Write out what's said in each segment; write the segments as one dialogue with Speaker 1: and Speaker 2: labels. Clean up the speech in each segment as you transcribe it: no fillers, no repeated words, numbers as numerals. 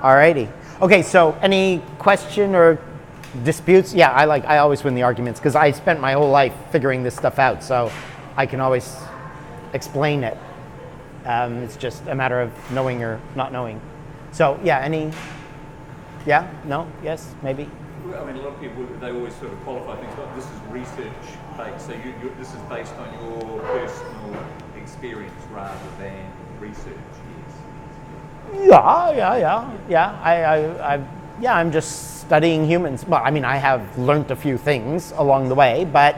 Speaker 1: Alrighty. Okay, so any question or disputes? Yeah, I always win the arguments because I spent my whole life figuring this stuff out, so I can always explain it. It's just a matter of knowing or not knowing. So yeah, yeah, no, yes, maybe.
Speaker 2: Well, I mean, a lot of people, they always sort of qualify things like this is research based, so this is based on your personal experience rather than research.
Speaker 1: Yeah. I'm just studying humans. Well, I mean, I have learned a few things along the way, but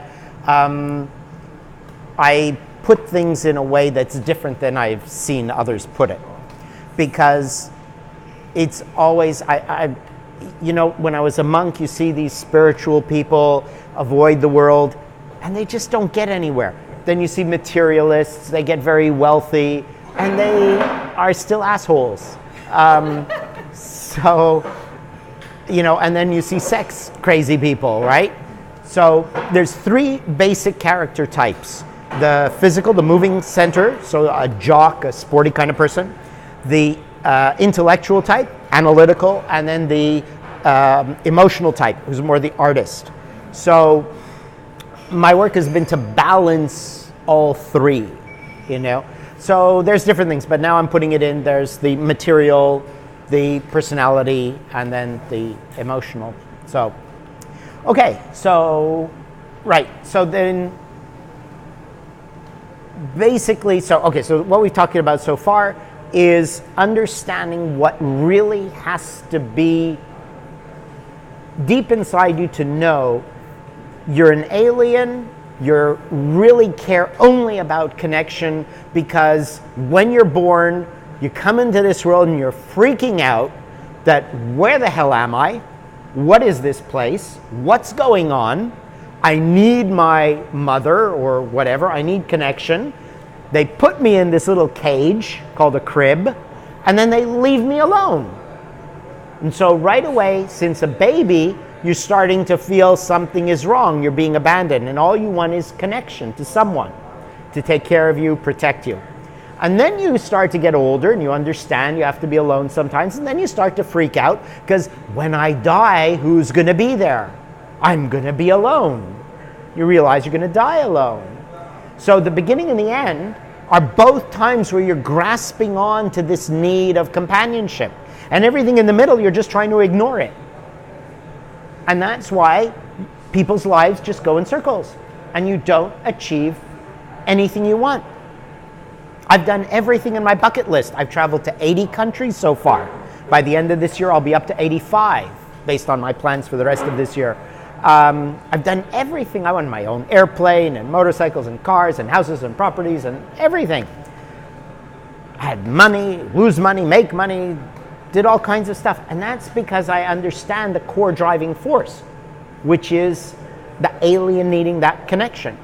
Speaker 1: I put things in a way that's different than I've seen others put it, because it's always you know, when I was a monk, you see these spiritual people avoid the world, and they just don't get anywhere. Then you see materialists; they get very wealthy, and they are still assholes. So, you know, and then you see sex crazy people, right? So there's three basic character types: the physical, the moving center, so a jock, a sporty kind of person; the intellectual type, analytical, and then the emotional type, who's more the artist. So my work has been to balance all three, you know. So there's different things, but now I'm putting it in. There's the material, the personality, and then the emotional. So, okay, so, right. So then, basically, so what we've talked about so far is understanding what really has to be deep inside you to know you're an alien. You really care only about connection, because when you're born, you come into this world and you're freaking out that where the hell am I? What is this place? What's going on? I need my mother or whatever. I need connection. They put me in this little cage called a crib, and then they leave me alone. And so right away, since a baby, you're starting to feel something is wrong. You're being abandoned, and all you want is connection to someone to take care of you, protect you. And then you start to get older and you understand you have to be alone sometimes, and then you start to freak out because when I die, who's going to be there? I'm going to be alone. You realize you're going to die alone. So the beginning and the end are both times where you're grasping on to this need of companionship, and everything in the middle, you're just trying to ignore it. And that's why people's lives just go in circles and you don't achieve anything you want. I've done everything in my bucket list. I've traveled to 80 countries so far. By the end of this year, I'll be up to 85 based on my plans for the rest of this year. I've done everything I want: my own airplane and motorcycles and cars and houses and properties and everything. I had money, lose money, make money, did all kinds of stuff. And that's because I understand the core driving force, which is the alien needing that connection.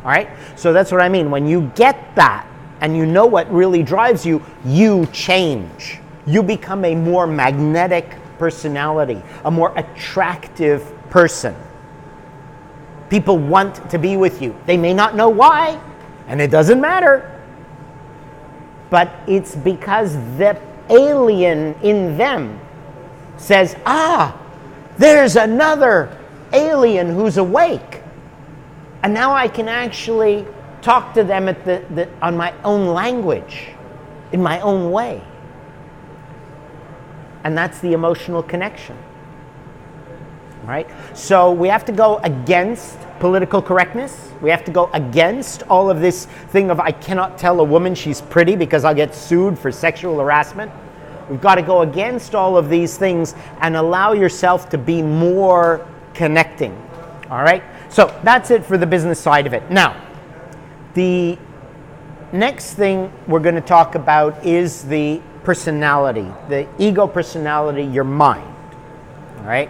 Speaker 1: All right? So that's what I mean. When you get that and you know what really drives you, you change. You become a more magnetic personality, a more attractive person. People want to be with you. They may not know why, and it doesn't matter. But it's because the alien in them says, there's another alien who's awake. And now I can actually talk to them on my own language, in my own way. And that's the emotional connection. Right? So we have to go against political correctness. We have to go against all of this thing of I cannot tell a woman she's pretty because I'll get sued for sexual harassment. We've got to go against all of these things and allow yourself to be more connecting. All right? So that's it for the business side of it. Now, the next thing we're going to talk about is the personality, the ego personality, your mind. All right?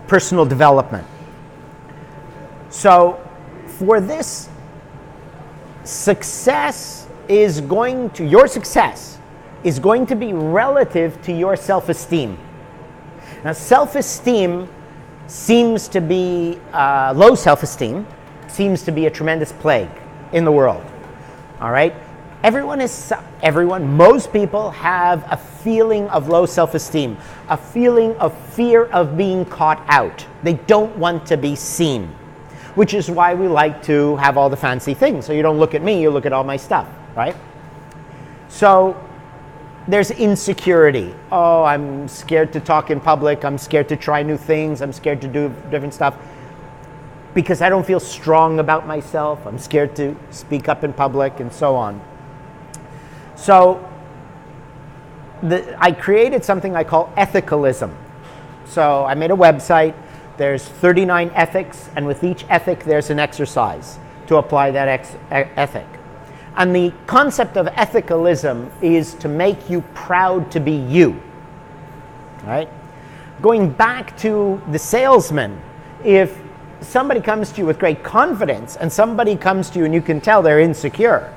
Speaker 1: Personal development. So for this, your success is going to be relative to your self-esteem. Now, self-esteem seems to be, low self-esteem seems to be a tremendous plague in the world. All right? Most people have a feeling of low self-esteem, a feeling of fear of being caught out. They don't want to be seen, which is why we like to have all the fancy things. So you don't look at me, you look at all my stuff, right? So there's insecurity. Oh, I'm scared to talk in public. I'm scared to try new things. I'm scared to do different stuff because I don't feel strong about myself. I'm scared to speak up in public and so on. So I created something I call ethicalism. So I made a website. There's 39 ethics, and with each ethic there's an exercise to apply that ethic. And the concept of ethicalism is to make you proud to be you, right? Going back to the salesman, if somebody comes to you with great confidence and somebody comes to you and you can tell they're insecure,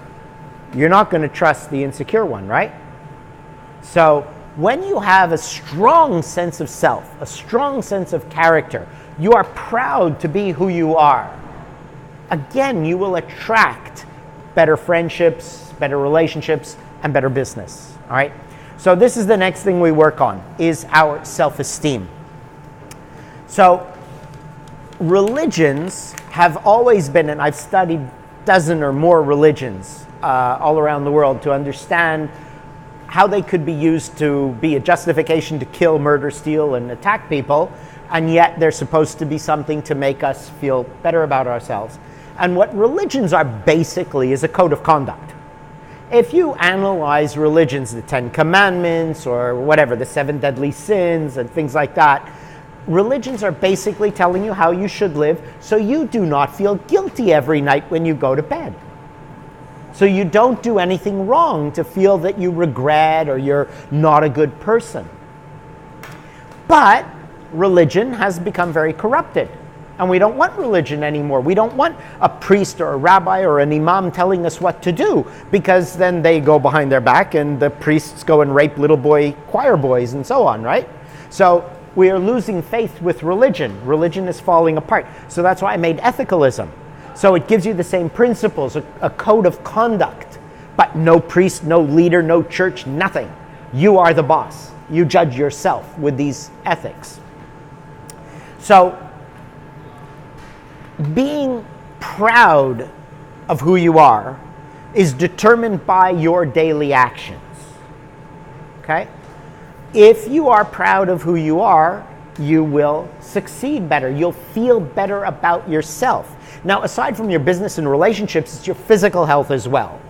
Speaker 1: you're not going to trust the insecure one, right? So when you have a strong sense of self, a strong sense of character, you are proud to be who you are. Again, you will attract better friendships, better relationships, and better business, all right? So this is the next thing we work on, is our self-esteem. So religions have always been, and I've studied a dozen or more religions all around the world to understand how they could be used to be a justification to kill, murder, steal, and attack people, and yet they're supposed to be something to make us feel better about ourselves. And what religions are basically is a code of conduct. If you analyze religions, the 10 Commandments or whatever, the 7 deadly sins and things like that, religions are basically telling you how you should live so you do not feel guilty every night when you go to bed. So you don't do anything wrong to feel that you regret or you're not a good person. But religion has become very corrupted. And we don't want religion anymore. We don't want a priest or a rabbi or an imam telling us what to do, because then they go behind their back and the priests go and rape little boy choir boys and so on, right? So we are losing faith with religion. Religion is falling apart. So that's why I made ethicalism. So it gives you the same principles, a code of conduct, but no priest, no leader, no church, nothing. You are the boss. You judge yourself with these ethics. So being proud of who you are is determined by your daily actions. Okay? If you are proud of who you are, you will succeed better. You'll feel better about yourself. Now, aside from your business and relationships, it's your physical health as well.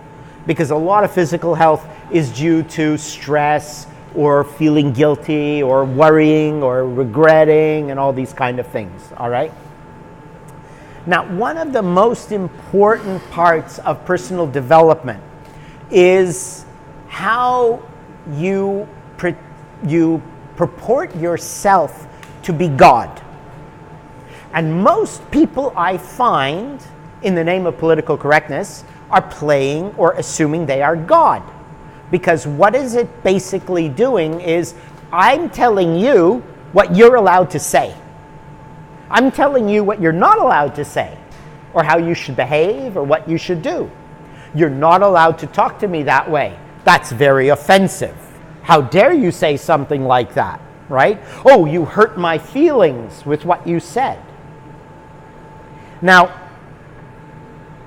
Speaker 1: Because a lot of physical health is due to stress or feeling guilty or worrying or regretting and all these kind of things, all right? Now, one of the most important parts of personal development is how you purport yourself to be God. And most people I find, in the name of political correctness, are playing or assuming they are God. Because what is it basically doing is, I'm telling you what you're allowed to say. I'm telling you what you're not allowed to say, or how you should behave, or what you should do. You're not allowed to talk to me that way. That's very offensive. How dare you say something like that, right? Oh, you hurt my feelings with what you said. Now,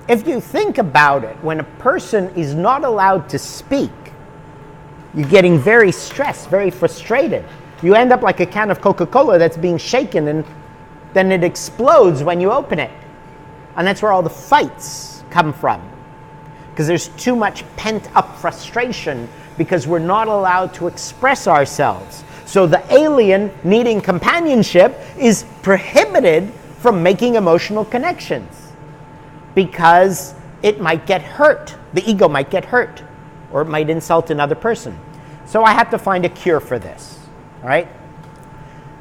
Speaker 1: if you think about it, when a person is not allowed to speak, you're getting very stressed, very frustrated. You end up like a can of Coca-Cola that's being shaken, and then it explodes when you open it. And that's where all the fights come from. Because there's too much pent-up frustration because we're not allowed to express ourselves. So the alien needing companionship is prohibited from making emotional connections because it might get hurt. The ego might get hurt, or it might insult another person. So I had to find a cure for this, all right?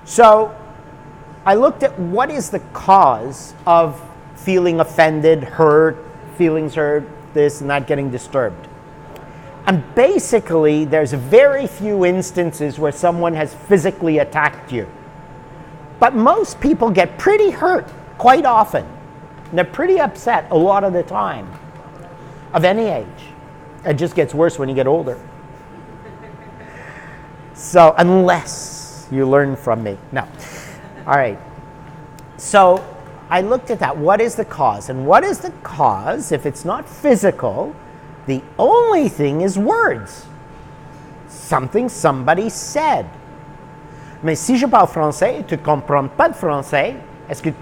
Speaker 1: So I looked at what is the cause of feeling offended, hurt, feelings hurt, this and that, getting disturbed. And basically, there's very few instances where someone has physically attacked you. But most people get pretty hurt quite often. And they're pretty upset a lot of the time, of any age. It just gets worse when you get older. So unless you learn from me. No. All right. So I looked at that. What is the cause? And what is the cause? If it's not physical, the only thing is words. Something somebody said. Mais si je parle français et tu ne comprends pas de français, est-ce qu'il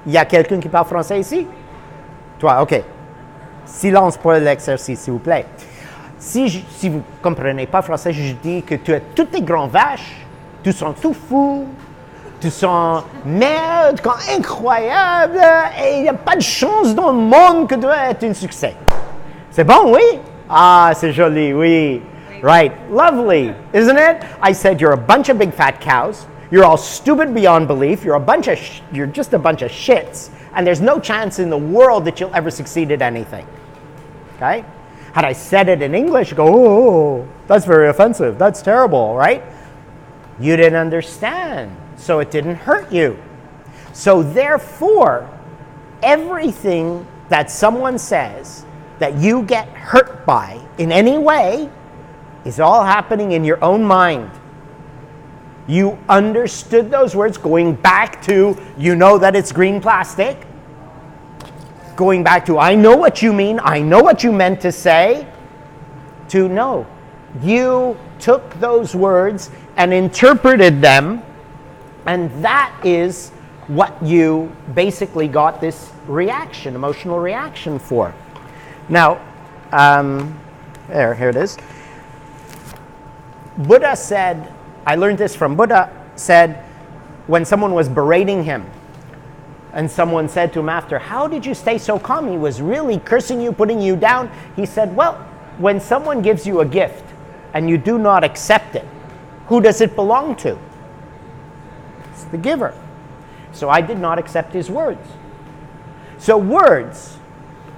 Speaker 1: y a quelqu'un qui parle français ici? Toi, OK. Silence pour l'exercice, s'il vous plaît. Si vous ne comprenez pas français, je dis que tu as toutes tes grandes vaches, tu sens tout fou, tu sens merde, incroyable, et il n'y a pas de chance dans le monde que tu vas être un succès. C'est bon, oui? Ah, c'est joli, oui. Right, lovely, isn't it? I said you're a bunch of big fat cows. You're all stupid beyond belief. You're just a bunch of shits, and there's no chance in the world that you'll ever succeed at anything. Okay? Had I said it in English, you go, oh, that's very offensive. That's terrible, right? You didn't understand, so it didn't hurt you. So therefore, everything that someone says that you get hurt by in any way is all happening in your own mind. You understood those words, going back to, you know that it's green plastic. Going back to, I know what you mean, I know what you meant to say. To no. You took those words and interpreted them, and that is what you basically got this reaction, emotional reaction for. Now, here it is. Buddha said, I learned this from Buddha, said when someone was berating him and someone said to him after, how did you stay so calm? He was really cursing you, putting you down. He said, well, when someone gives you a gift and you do not accept it, who does it belong to? It's the giver. So I did not accept his words. So words,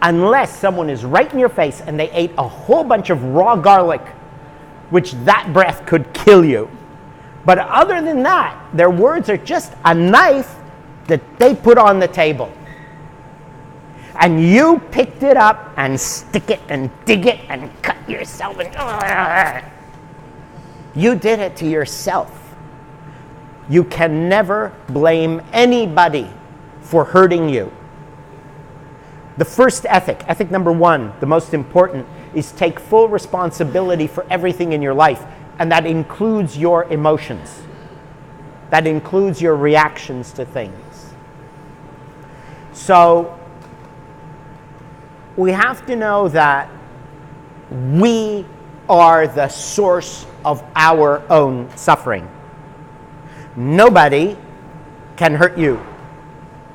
Speaker 1: unless someone is right in your face and they ate a whole bunch of raw garlic, which that breath could kill you. But other than that, their words are just a knife that they put on the table. And you picked it up and stick it and dig it and cut yourself. And you did it to yourself. You can never blame anybody for hurting you. The first ethic number 1, the most important, is take full responsibility for everything in your life, and that includes your emotions. That includes your reactions to things. So we have to know that we are the source of our own suffering. Nobody can hurt you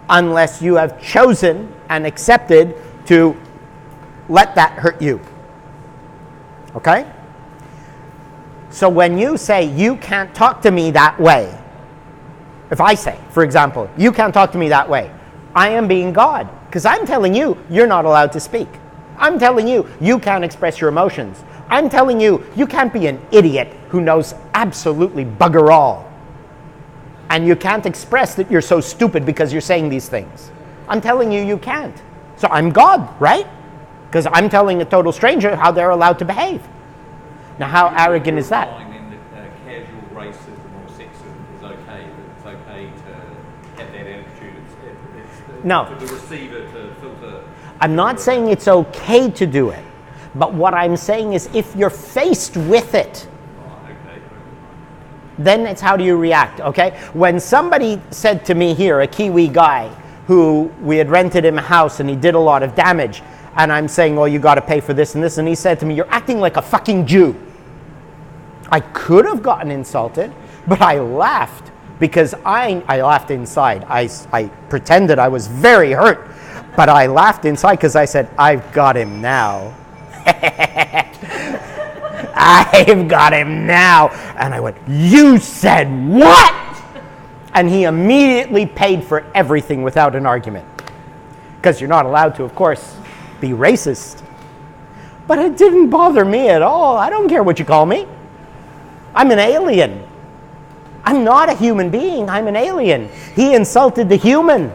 Speaker 1: unless you have chosen and accepted to let that hurt you. Okay? So when you say, you can't talk to me that way, if I say, for example, you can't talk to me that way, I am being God, because I'm telling you, you're not allowed to speak. I'm telling you, you can't express your emotions. I'm telling you, you can't be an idiot who knows absolutely bugger all. And you can't express that you're so stupid because you're saying these things. I'm telling you, you can't. So I'm God, right? Because I'm telling a total stranger how they're allowed to behave. Now, how arrogant is that?
Speaker 2: Then that casual racism or sexism is okay. It's okay to have that attitude.
Speaker 1: No.
Speaker 2: For the receiver to filter.
Speaker 1: I'm not saying it's okay to do it. But what I'm saying is if you're faced with it, then it's how do you react, okay? When somebody said to me here, a Kiwi guy, who we had rented him a house and he did a lot of damage, and I'm saying, well, you got to pay for this and this, and he said to me, you're acting like a fucking Jew. I could have gotten insulted, but I laughed because I laughed inside. I pretended I was very hurt, but I laughed inside because I said, I've got him now. I've got him now. And I went, you said what? And he immediately paid for everything without an argument. Because you're not allowed to, of course, be racist. But it didn't bother me at all. I don't care what you call me. I'm an alien. I'm not a human being. I'm an alien. He insulted the human.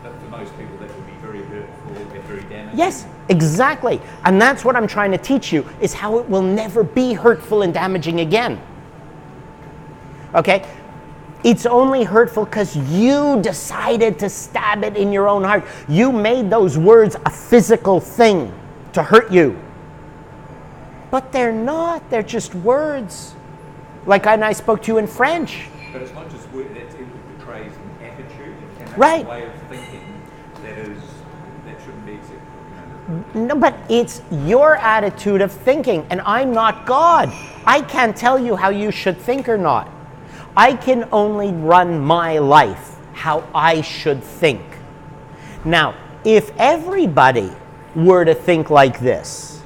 Speaker 2: But for most people, that would be very hurtful and very damaging.
Speaker 1: Yes, Exactly. And that's what I'm trying to teach you, is how it will never be hurtful and damaging again. Okay? It's only hurtful because you decided to stab it in your own heart. You made those words a physical thing to hurt you. But they're not. They're just words. Like I spoke to you in French.
Speaker 2: But it's not just word, it portrays an attitude and
Speaker 1: Right.
Speaker 2: a way of thinking that shouldn't be acceptable.
Speaker 1: No, but it's your attitude of thinking, and I'm not God. I can't tell you how you should think or not. I can only run my life how I should think. Now, if everybody were to think like this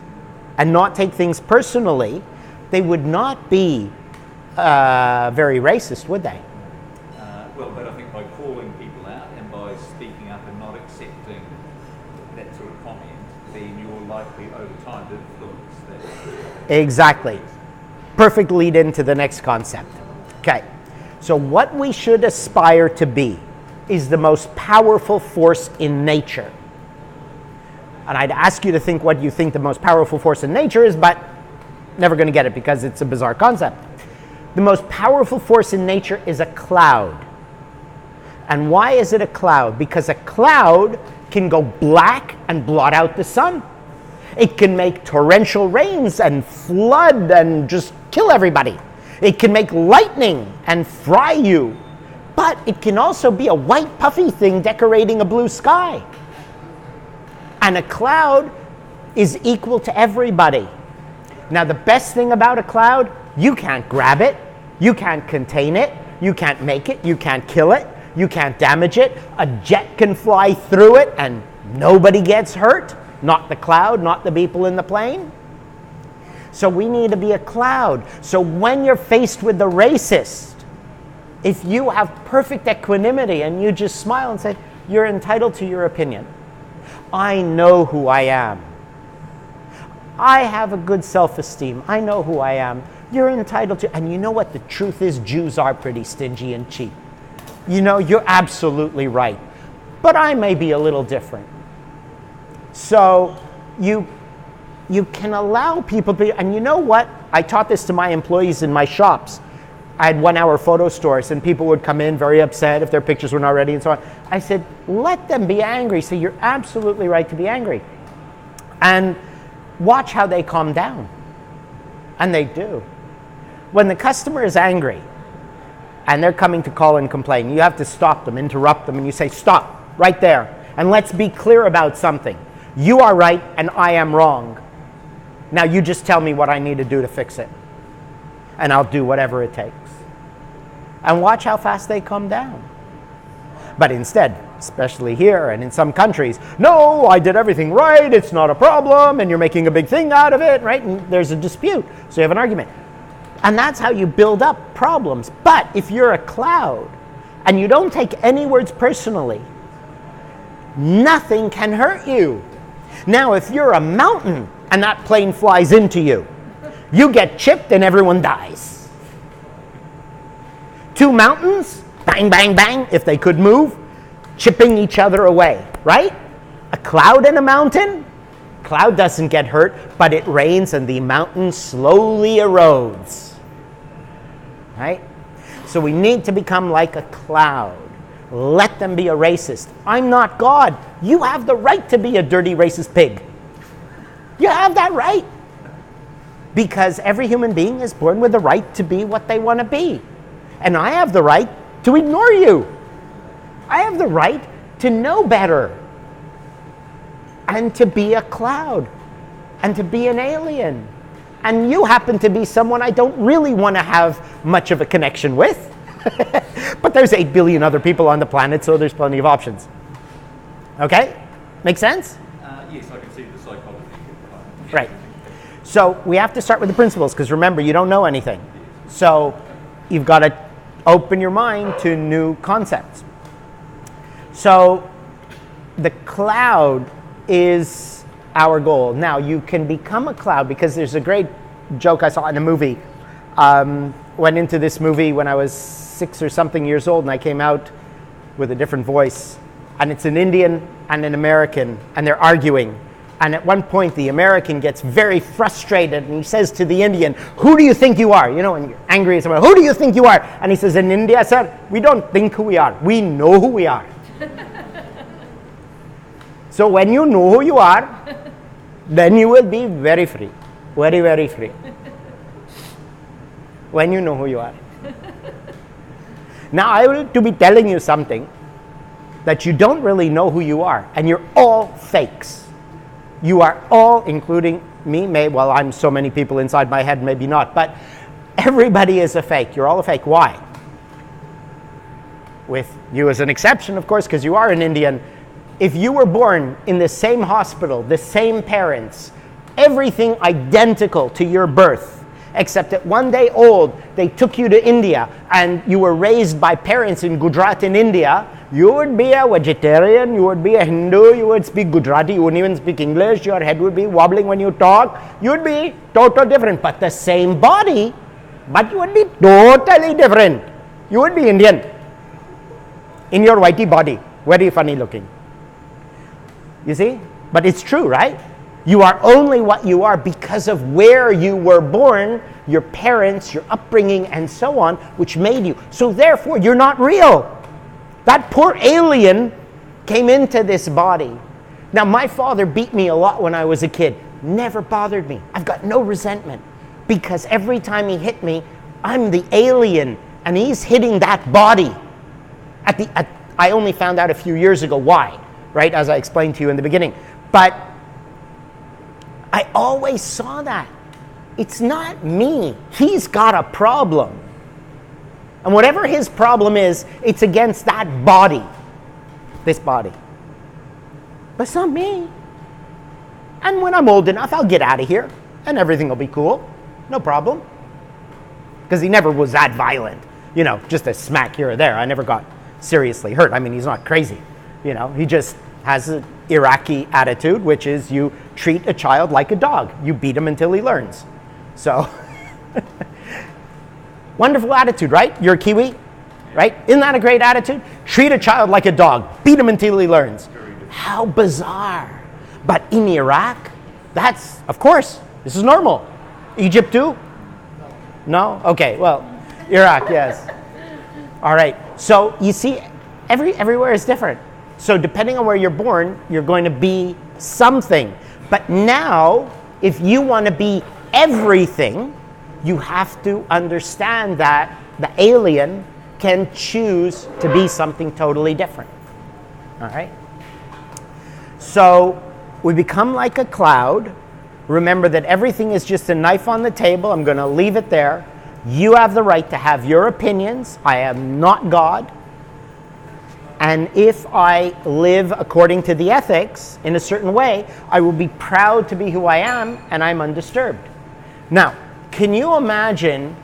Speaker 1: and not take things personally, they would not be very racist, would they?
Speaker 2: Well, but I think by calling people out and by speaking up and not accepting that sort of comment, then you're likely over time to influence that.
Speaker 1: Exactly. Perfect lead into the next concept. Okay. So what we should aspire to be is the most powerful force in nature. And I'd ask you to think what you think the most powerful force in nature is, but never going to get it because it's a bizarre concept. The most powerful force in nature is a cloud. And why is it a cloud? Because a cloud can go black and blot out the sun. It can make torrential rains and flood and just kill everybody. It can make lightning and fry you. But it can also be a white puffy thing decorating a blue sky. And a cloud is equal to everybody. Now the best thing about a cloud, you can't grab it, you can't contain it, you can't make it, you can't kill it, you can't damage it. A jet can fly through it and nobody gets hurt. Not the cloud, not the people in the plane. So we need to be a cloud. So when you're faced with the racist, if you have perfect equanimity and you just smile and say, you're entitled to your opinion. I know who I am. I have a good self-esteem. I know who I am. You're entitled to, and you know what the truth is? Jews are pretty stingy and cheap. You know, you're absolutely right. But I may be a little different. So you can allow people to be, and you know what? I taught this to my employees in my shops. I had 1 hour photo stores and people would come in very upset if their pictures were not ready and so on. I said, let them be angry. So you're absolutely right to be angry. And watch how they calm down. And they do. When the customer is angry and they're coming to call and complain, you have to stop them, interrupt them, and you say, stop, right there. And let's be clear about something. You are right and I am wrong. Now you just tell me what I need to do to fix it. And I'll do whatever it takes. And watch how fast they calm down. But instead, especially here and in some countries, no, I did everything right, it's not a problem, and you're making a big thing out of it, right? And there's a dispute, so you have an argument. And that's how you build up problems. But if you're a cloud and you don't take any words personally, nothing can hurt you. Now, if you're a mountain and that plane flies into you, you get chipped and everyone dies. Two mountains, bang, bang, bang, if they could move, chipping each other away, right? A cloud and a mountain, cloud doesn't get hurt, but it rains and the mountain slowly erodes, right? So we need to become like a cloud. Let them be a racist. I'm not God. You have the right to be a dirty racist pig. You have that right. Because every human being is born with the right to be what they want to be. And I have the right to ignore you. I have the right to know better. And to be a cloud. And to be an alien. And you happen to be someone I don't really want to have much of a connection with. But there's 8 billion other people on the planet, so there's plenty of options. Okay? Make sense?
Speaker 2: Yes, I can see the psychology.
Speaker 1: Right. So we have to start with the principles, because remember, you don't know anything. So you've got to open your mind to new concepts. So the cloud is our goal. Now, you can become a cloud, because there's a great joke I saw in a movie. Went into this movie when I was 6 or something years old, and I came out with a different voice. And it's an Indian and an American, and they're arguing. And at one point, the American gets very frustrated and he says to the Indian, "Who do you think you are?" You know, when you're angry at someone, "Who do you think you are?" And he says, "In India, sir, we don't think who we are. We know who we are." So when you know who you are, then you will be very free. Very, very free. When you know who you are. Now, I will to be telling you something that you don't really know who you are, and you're all fakes. You are all, including me, well, I'm so many people inside my head, maybe not, but everybody is a fake. You're all a fake. Why? With you as an exception, of course, because you are an Indian. If you were born in the same hospital, the same parents, everything identical to your birth, except that one day old, they took you to India and you were raised by parents in Gujarat in India, you would be a vegetarian, you would be a Hindu, you would speak Gujarati, you wouldn't even speak English, your head would be wobbling when you talk, you would be totally different, but the same body, but you would be totally different. You would be Indian in your whitey body, very funny looking. You see? But it's true, right? You are only what you are because of where you were born, your parents, your upbringing, and so on, which made you. So therefore, you're not real. That poor alien came into this body. Now, my father beat me a lot when I was a kid. Never bothered me. I've got no resentment. Because every time he hit me, I'm the alien, and he's hitting that body. I only found out a few years ago why, right, as I explained to you in the beginning. But I always saw that. It's not me. He's got a problem. And whatever his problem is, it's against that body, this body. But it's not me. And when I'm old enough, I'll get out of here, and everything will be cool. No problem. Because he never was that violent. You know, just a smack here or there. I never got seriously hurt. I mean, he's not crazy. You know, he just has an Iraqi attitude, which is you treat a child like a dog. You beat him until he learns. So, wonderful attitude, right? You're a Kiwi, right? Isn't that a great attitude? Treat a child like a dog. Beat him until he learns. How bizarre. But in Iraq, that's, of course, this is normal. Egypt too? No? Okay, well, Iraq, yes. All right, so you see, everywhere is different. So depending on where you're born, you're going to be something. But now, if you want to be everything, you have to understand that the alien can choose to be something totally different. All right? So we become like a cloud. Remember that everything is just a knife on the table. I'm going to leave it there. You have the right to have your opinions. I am not God. And if I live according to the ethics in a certain way, I will be proud to be who I am, and I'm undisturbed. Now, can you imagine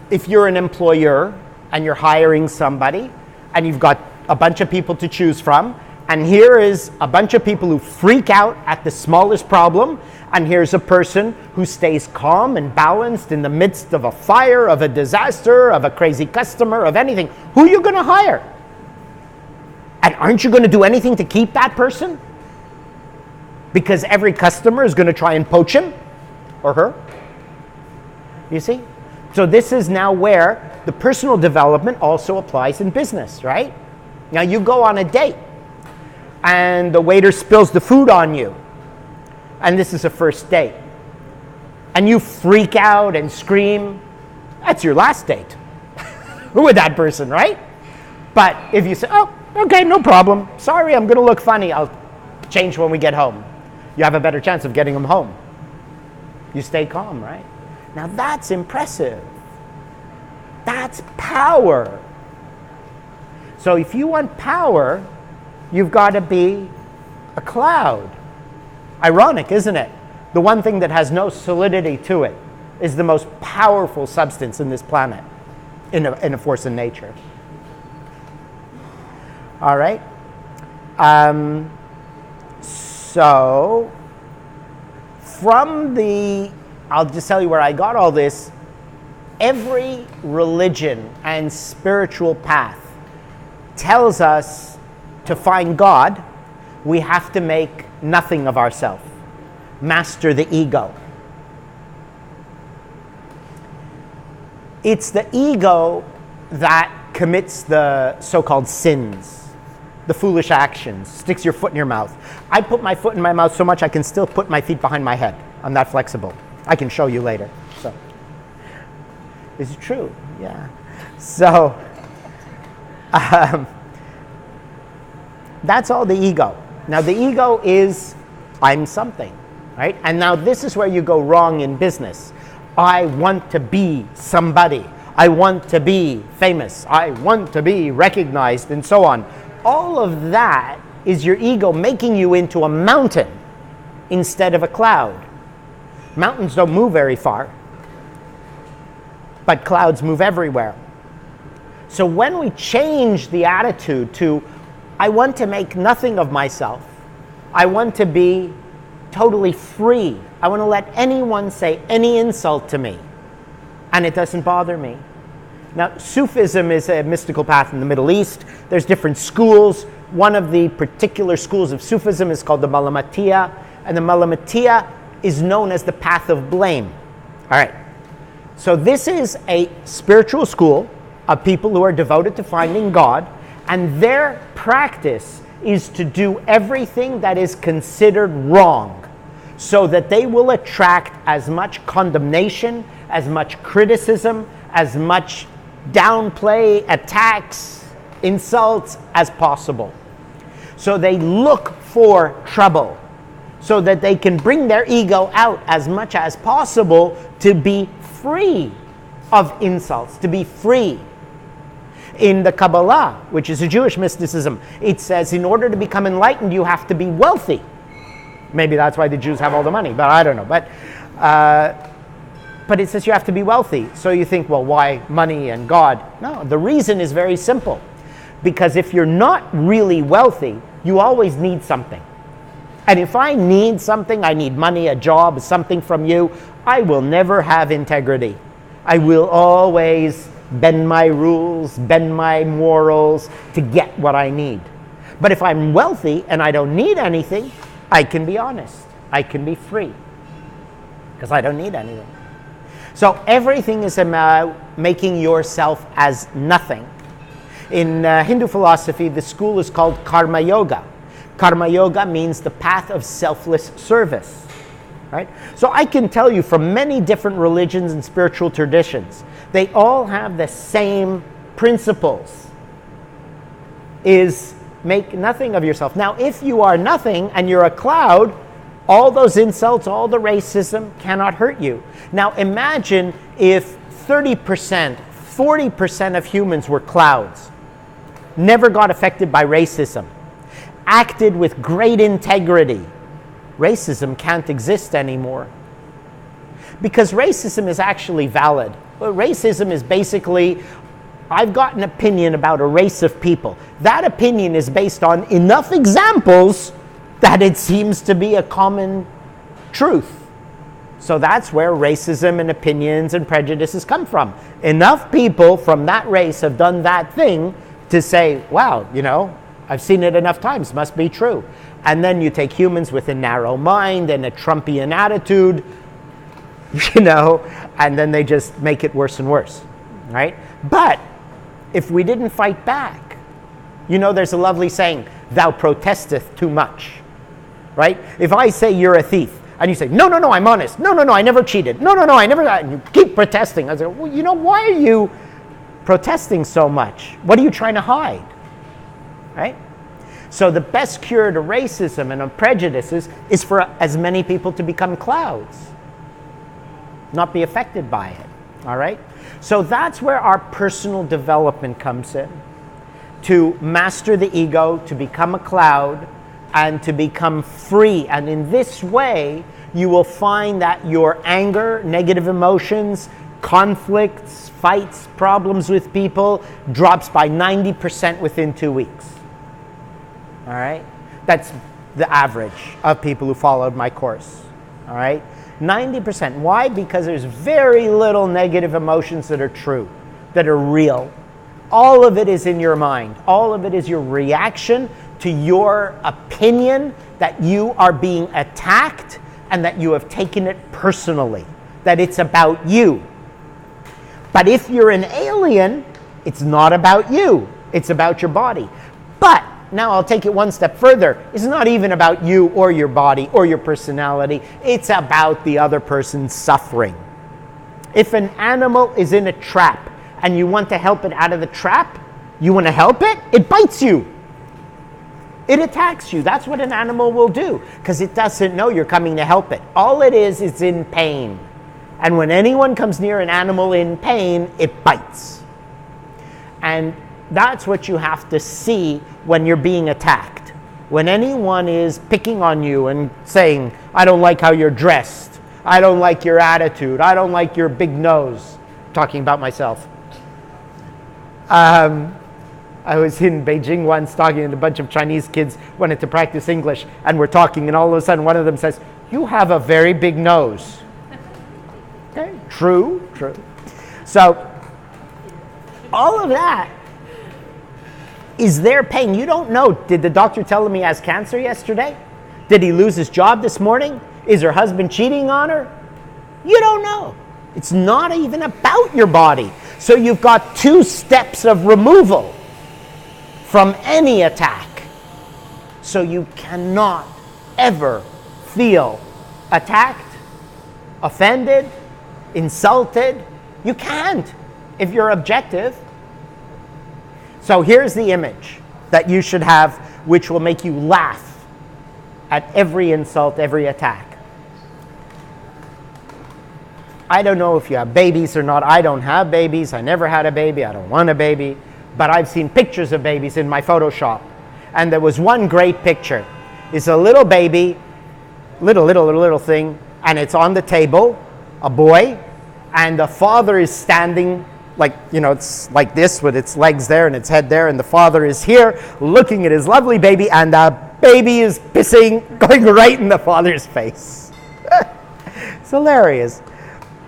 Speaker 1: if you're an employer and you're hiring somebody and you've got a bunch of people to choose from, and here is a bunch of people who freak out at the smallest problem, and here's a person who stays calm and balanced in the midst of a fire, of a disaster, of a crazy customer, of anything. Who are you going to hire? And aren't you going to do anything to keep that person? Because every customer is going to try and poach him or her. You see? So this is now where the personal development also applies in business, right? Now you go on a date and the waiter spills the food on you. And this is a first date. And you freak out and scream. That's your last date with that person, right? But if you say, oh, okay, no problem. Sorry, I'm going to look funny. I'll change when we get home. You have a better chance of getting them home. You stay calm, right? Now that's impressive. That's power. So if you want power, you've got to be a cloud. Ironic, isn't it? The one thing that has no solidity to it is the most powerful substance in this planet, in a force in nature. All right. So, I'll just tell you where I got all this. Every religion and spiritual path tells us to find God, we have to make nothing of ourselves. Master the ego. It's the ego that commits the so-called sins, the foolish actions, sticks your foot in your mouth. I put my foot in my mouth so much I can still put my feet behind my head. I'm that flexible. I can show you later. So, is it true? Yeah. So, that's all the ego. Now the ego is, I'm something, right? And now this is where you go wrong in business. I want to be somebody. I want to be famous. I want to be recognized, and so on. All of that is your ego making you into a mountain instead of a cloud. Mountains don't move very far, but clouds move everywhere. So when we change the attitude to, I want to make nothing of myself, I want to be totally free, I want to let anyone say any insult to me, and it doesn't bother me. Now, Sufism is a mystical path in the Middle East. There's different schools. One of the particular schools of Sufism is called the Malamatiya, and the Malamatiya is known as the path of blame. All right. So this is a spiritual school of people who are devoted to finding God, and their practice is to do everything that is considered wrong, so that they will attract as much condemnation, as much criticism, as much downplay, attacks, insults as possible. So they look for trouble, so that they can bring their ego out as much as possible to be free of insults, to be free. In the Kabbalah, which is a Jewish mysticism, it says in order to become enlightened, you have to be wealthy. Maybe that's why the Jews have all the money, but I don't know. But it says you have to be wealthy. So you think, well, why money and God? No, the reason is very simple. Because if you're not really wealthy, you always need something. And if I need something, I need money, a job, something from you, I will never have integrity. I will always bend my rules, bend my morals to get what I need. But if I'm wealthy and I don't need anything, I can be honest. I can be free. Because I don't need anything. So everything is about making yourself as nothing. In Hindu philosophy, the school is called Karma Yoga. Karma Yoga means the path of selfless service. Right? So I can tell you from many different religions and spiritual traditions, they all have the same principles. Is make nothing of yourself. Now, if you are nothing and you're a cloud, all those insults, all the racism cannot hurt you. Now, imagine if 30%, 40% of humans were clouds, never got affected by racism, acted with great integrity. Racism can't exist anymore. Because racism is actually valid. Well, racism is basically, I've got an opinion about a race of people. That opinion is based on enough examples that it seems to be a common truth. So that's where racism and opinions and prejudices come from. Enough people from that race have done that thing to say, wow, you know, I've seen it enough times, must be true. And then you take humans with a narrow mind and a Trumpian attitude, you know, and then they just make it worse and worse, right? But if we didn't fight back, you know, there's a lovely saying, thou protesteth too much, right? If I say you're a thief, and you say, no, no, no, I'm honest. No, no, no, I never cheated. No, no, no, I never, and you keep protesting. I say, well, you know, why are you protesting so much? What are you trying to hide, right? So the best cure to racism and prejudices is for as many people to become clouds, not be affected by it, all right? So that's where our personal development comes in, to master the ego, to become a cloud, and to become free. And in this way, you will find that your anger, negative emotions, conflicts, fights, problems with people drops by 90% within 2 weeks. All right? That's the average of people who followed my course. All right? 90%. Why? Because there's very little negative emotions that are true, that are real. All of it is in your mind. All of it is your reaction to your opinion that you are being attacked and that you have taken it personally, that it's about you. But if you're an alien, it's not about you. It's about your body. But now I'll take it one step further. It's not even about you or your body or your personality. It's about the other person's suffering. If an animal is in a trap and you want to help it out of the trap, you want to help it, it bites you. It attacks you. That's what an animal will do because it doesn't know you're coming to help it. All it is in pain. And when anyone comes near an animal in pain, it bites. And that's what you have to see when you're being attacked. When anyone is picking on you and saying, I don't like how you're dressed. I don't like your attitude. I don't like your big nose. Talking about myself. I was in Beijing once talking and a bunch of Chinese kids wanted to practice English. And we're talking and all of a sudden one of them says, you have a very big nose. Okay, true. So all of that is their pain. You don't know. Did the doctor tell him he has cancer yesterday? Did he lose his job this morning? Is her husband cheating on her? You don't know. It's not even about your body. So you've got 2 steps of removal from any attack. So you cannot ever feel attacked, offended, insulted. You can't if you're objective. So here's the image that you should have, which will make you laugh at every insult, every attack. I don't know if you have babies or not. I don't have babies. I never had a baby. I don't want a baby. But I've seen pictures of babies in my Photoshop. And there was one great picture. It's a little baby, little thing, and it's on the table, a boy, and the father is standing like, it's like this with its legs there and its head there, and the father is here looking at his lovely baby, and the baby is pissing, going right in the father's face. It's hilarious.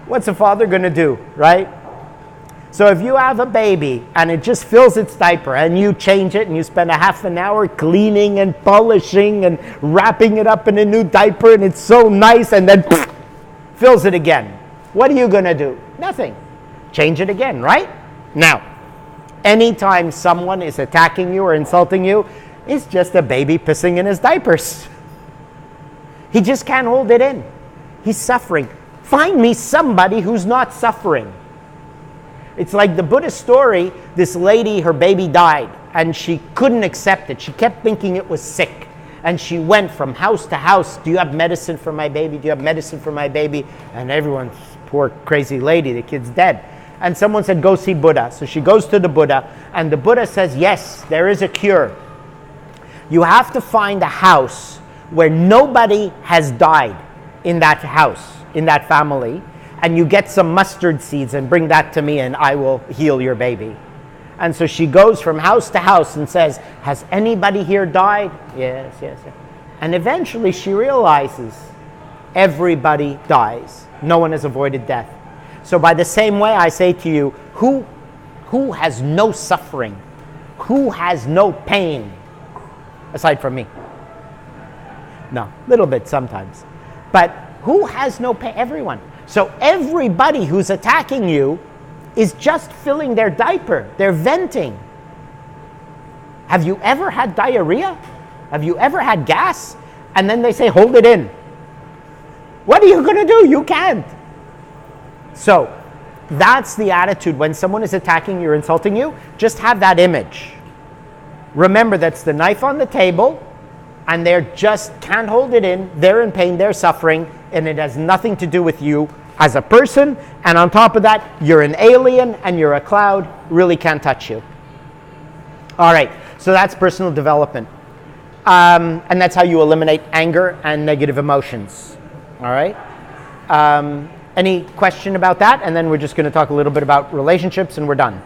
Speaker 1: What's a father going to do, right? So if you have a baby and it just fills its diaper and you change it and you spend a half an hour cleaning and polishing and wrapping it up in a new diaper and it's so nice, and then fills it again, what are you going to do? Nothing. Change it again, right? Now, anytime someone is attacking you or insulting you, it's just a baby pissing in his diapers. He just can't hold it in. He's suffering. Find me somebody who's not suffering. It's like the Buddhist story. This lady, her baby died, and she couldn't accept it. She kept thinking it was sick. And she went from house to house. Do you have medicine for my baby? Do you have medicine for my baby? And everyone's, poor crazy lady, the kid's dead. And someone said, go see Buddha. So she goes to the Buddha, and the Buddha says, yes, there is a cure. You have to find a house where nobody has died in that house, in that family, and you get some mustard seeds and bring that to me and I will heal your baby. And so she goes from house to house and says, has anybody here died? Yes. And eventually she realizes everybody dies. No one has avoided death. So by the same way, I say to you, who has no suffering? Who has no pain? Aside from me. No, a little bit sometimes. But who has no pain? Everyone. So everybody who's attacking you is just filling their diaper. They're venting. Have you ever had diarrhea? Have you ever had gas? And then they say, hold it in. What are you going to do? You can't. So that's the attitude. When someone is attacking you or insulting you, just have that image. Remember, that's the knife on the table, and they just can't hold it in. They're in pain, they're suffering, and it has nothing to do with you as a person. And on top of that, you're an alien and you're a cloud, really can't touch you. All right, so that's personal development. And that's how you eliminate anger and negative emotions. All right? Any question about that? And then we're just going to talk a little bit about relationships and we're done.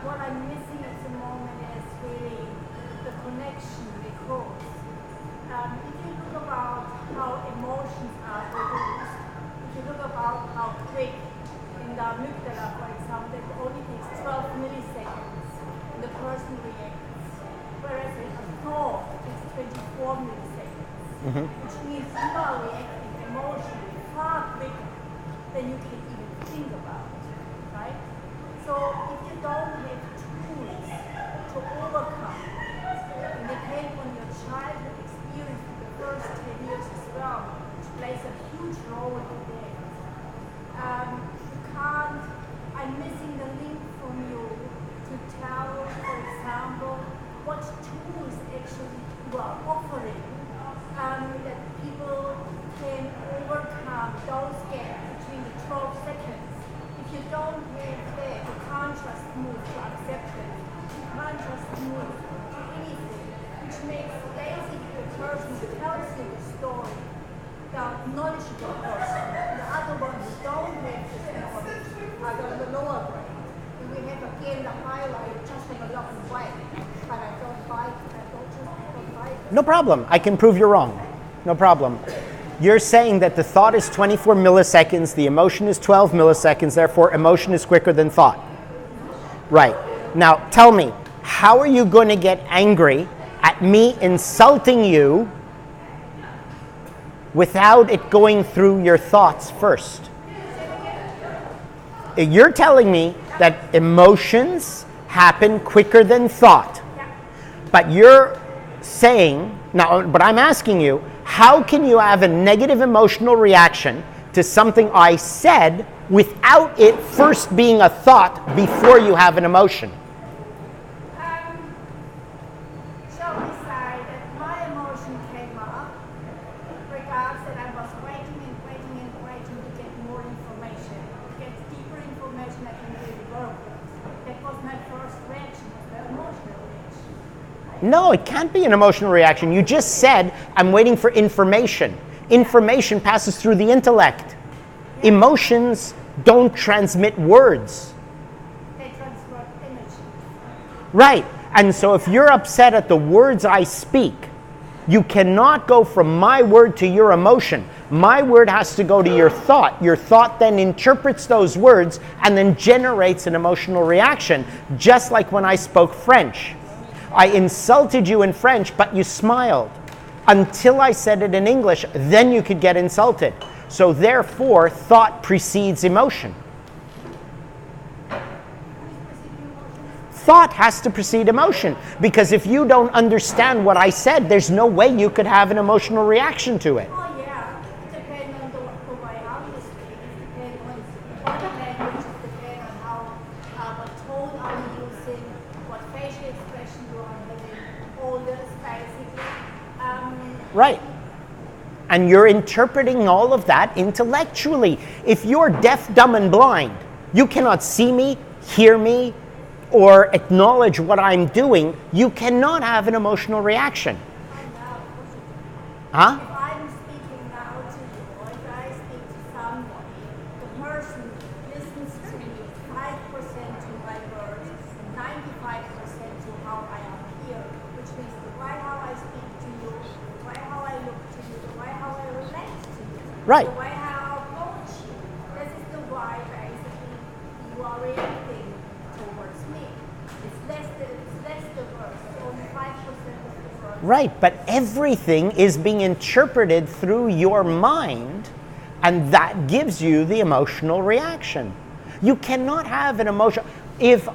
Speaker 3: what I'm missing at the moment is really the connection, because if you look about how emotions are produced, if you look about how quick in the amygdala, for example, it only takes 12 milliseconds and the person reacts, whereas in a thought it takes 24 milliseconds, which means you are reacting emotionally far quicker than you can even think about, right? So if you don't have tools to overcome, and depend on your childhood experience for the first 10 years as well, which plays a huge role in that. You can't, I'm missing the link from you to tell, for example, what tools actually you are offering that people can overcome those gaps between the 12 seconds. If you don't have that, you can't just move to acceptance. You can't just move to anything, which makes basically the person who tells you the story the knowledgeable person. The other ones who don't have this knowledge are the lower grade. And we have again the highlight just in a lot of way. But I don't buy it. I don't buy it.
Speaker 1: No problem. I can prove you're wrong. No problem. You're saying that the thought is 24 milliseconds, the emotion is 12 milliseconds, therefore emotion is quicker than thought. Right. Now tell me, how are you going to get angry at me insulting you without it going through your thoughts first? You're telling me that emotions happen quicker than thought. But you're saying, now, but I'm asking you, how can you have a negative emotional reaction to something I said without it first being a thought before you have an emotion?
Speaker 3: Shall we say that my emotion came up regards that I was waiting and waiting and waiting to get more information, to get deeper information I can really work with. That was my first reaction, the emotional reaction.
Speaker 1: No, it can't be an emotional reaction. You just said, I'm waiting for information. Information passes through the intellect. Emotions don't transmit words.
Speaker 3: They transfer energy.
Speaker 1: Right. And so if you're upset at the words I speak, you cannot go from my word to your emotion. My word has to go to your thought. Your thought then interprets those words and then generates an emotional reaction, just like when I spoke French. I insulted you in French, but you smiled. Until I said it in English, then you could get insulted. So therefore, thought precedes emotion. Thought has to precede emotion, because if you don't understand what I said, there's no way you could have an emotional reaction to it.
Speaker 3: Oh yeah, it depends on the way how you speak, it depends on body language, it depends on what tone are you using, what facial expression you are having, all this basically.
Speaker 1: Right. And you're interpreting all of that intellectually. If you're deaf, dumb, and blind, you cannot see me, hear me, or acknowledge what I'm doing, you cannot have an emotional reaction. Huh?
Speaker 3: If I'm speaking now to you, or if I speak to somebody, the person listens to me 5% to my words, 95% to how I am here, which means the way how I speak to you, the way how I look to you, the way how I relate to you,
Speaker 1: Right.
Speaker 3: the way how I approach you. This is the way basically you are reacting towards me. It's less the words, it's only 5% of the words.
Speaker 1: Right, but everything is being interpreted through your mind, and that gives you the emotional reaction. You cannot have an emotion. If